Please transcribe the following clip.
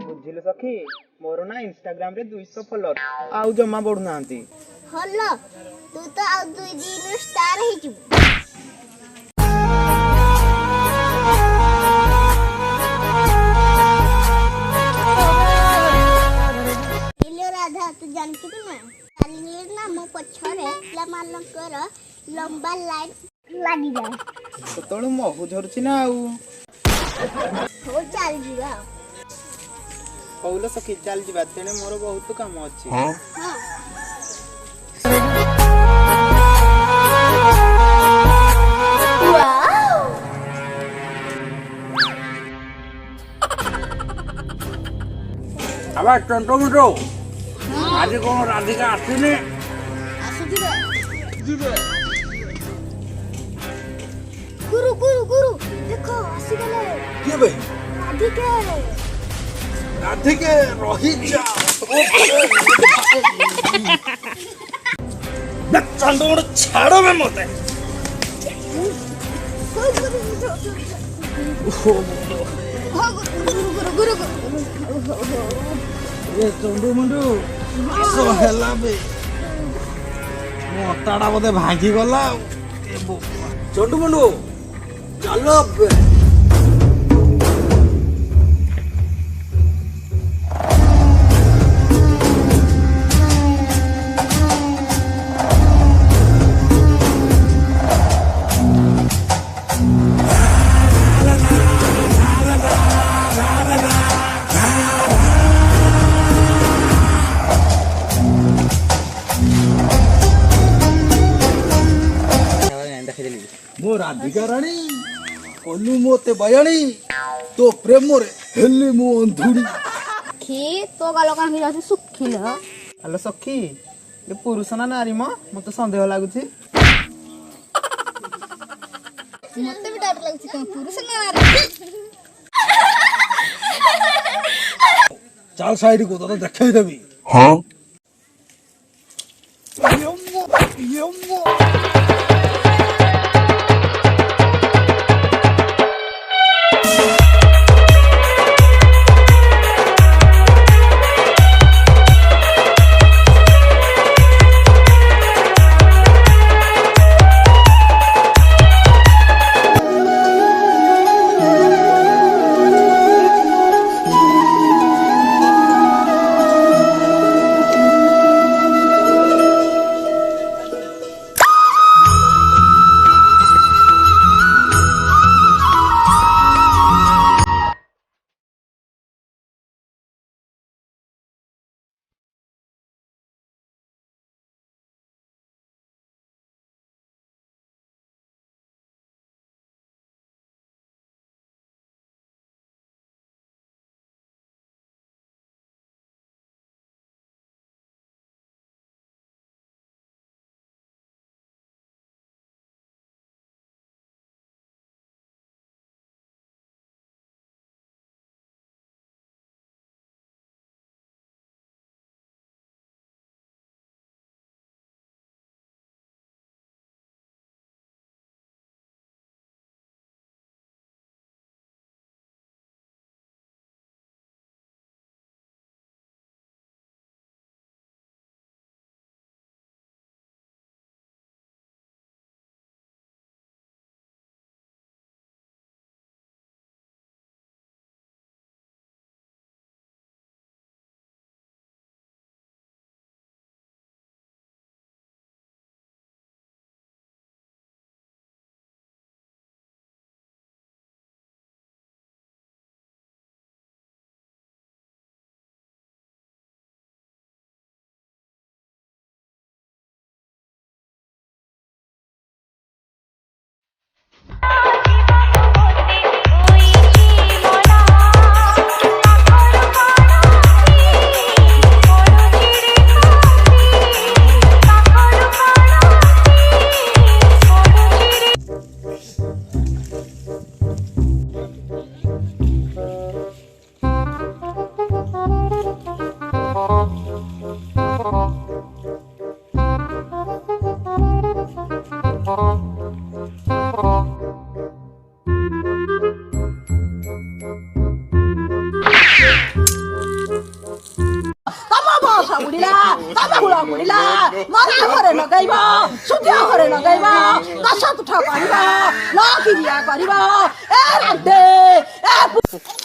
बुझिल सखी मोर ना इंस्टाग्राम रे 200 फॉलोअर आउ जमा बढ़ु नांती हल्लो तू तो आ 2 दिन स्टार ही छु इले राधा तू जानकी तू ना काली ना मो पछरे ला मानकर लंबा लाइन लागी जाए तोळ महु झरुची ना आउ हो चल जीवा कहलो सखी चल जीवा तेने मोर बहुत काम अछि हां अब टंटो मुटो आज कौन राधिका आसने गुरु गुरु गुरु देखो आसी गले के भाई राधिका राधिके रही जा चंदो मुटो छाड़ो में मते गुरु ए चंदो मुंडू सो हेला बे मोटाड़ा बोधे भागी गला चंदो मुंडू चलो बे मो राधिका रानी कोलू मोते बयानी तो प्रेम रे हेली मो अंधुड़ी खी तो गालो का हिला से सुखिल हेलो सखी ये पुरुष ना नारी म मते संदेह लागुची मते भी डर लागछि कोन पुरुष ना नारी चाल साइड को तो देखाई देबी हाँ यम्मो यम्मो ବୁଡ଼ିଲା ମରା ଘରେ ଲଗାଇବ ସୁଧିଆ ଘରେ ଲଗାଇବ ଦଶ ତୁଠ କରିବ ଲଖିରିଆ କରିବ ଏ ରାଧେ ଏ